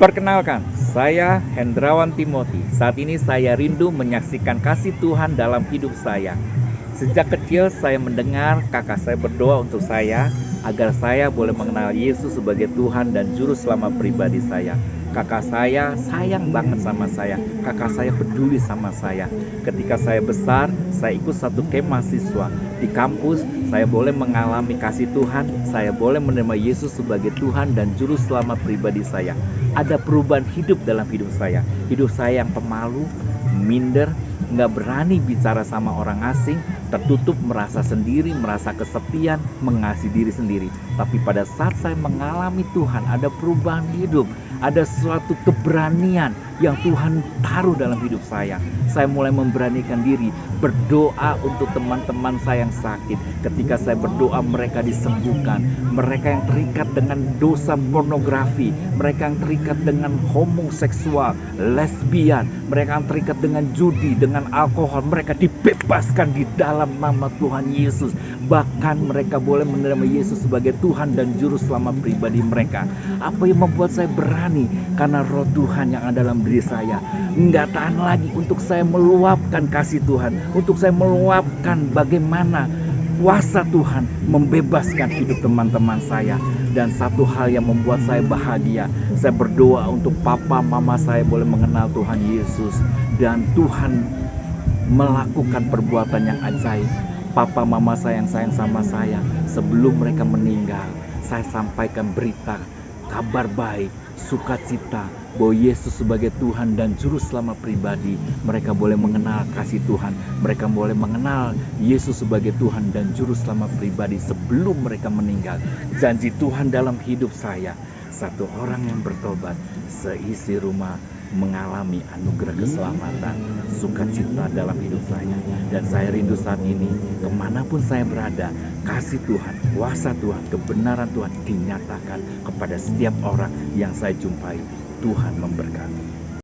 Perkenalkan, saya Hendrawan Timothy. Saat ini saya rindu menyaksikan kasih Tuhan dalam hidup saya. Sejak kecil saya mendengar kakak saya berdoa untuk saya agar saya boleh mengenal Yesus sebagai Tuhan dan Juru Selamat pribadi saya. Kakak saya sayang banget sama saya. Kakak saya peduli sama saya. Ketika saya besar, saya ikut satu camp mahasiswa. Di kampus, saya boleh mengalami kasih Tuhan. Saya boleh menerima Yesus sebagai Tuhan dan Juru Selamat pribadi saya. Ada perubahan hidup dalam hidup saya. Hidup saya yang pemalu, minder, nggak berani bicara sama orang asing, tertutup, merasa sendiri, merasa kesepian, mengasihi diri sendiri. Tapi pada saat saya mengalami Tuhan, ada perubahan hidup, ada suatu keberanian yang Tuhan taruh dalam hidup saya. Saya mulai memberanikan diri berdoa untuk teman-teman saya yang sakit. Ketika saya berdoa, mereka disembuhkan. Mereka yang terikat dengan dosa pornografi, mereka yang terikat dengan homoseksual, lesbian, mereka yang terikat dengan judi, dengan alkohol, mereka dibebaskan di dalam nama Tuhan Yesus. Bahkan mereka boleh menerima Yesus sebagai Tuhan dan Juru Selamat pribadi mereka. Apa yang membuat saya berani? Karena roh Tuhan yang ada dalam diri saya. Nggak tahan lagi untuk saya meluapkan kasih Tuhan, untuk saya meluapkan bagaimana kuasa Tuhan membebaskan hidup teman-teman saya. Dan satu hal yang membuat saya bahagia, saya berdoa untuk papa mama saya boleh mengenal Tuhan Yesus. Dan Tuhan melakukan perbuatan yang ajaib. Papa mama saya yang sayang sama saya, sebelum mereka meninggal, saya sampaikan berita, kabar baik, sukacita, bahwa Yesus sebagai Tuhan dan Juru Selamat pribadi. Mereka boleh mengenal kasih Tuhan. Mereka boleh mengenal Yesus sebagai Tuhan dan Juru Selamat pribadi sebelum mereka meninggal. Janji Tuhan dalam hidup saya, satu orang yang bertobat, seisi rumah mengalami anugerah keselamatan, sukacita dalam hidup saya. Dan saya rindu saat ini, kemanapun saya berada, kasih Tuhan, kuasa Tuhan, kebenaran Tuhan dinyatakan kepada setiap orang yang saya jumpai. Tuhan memberkati.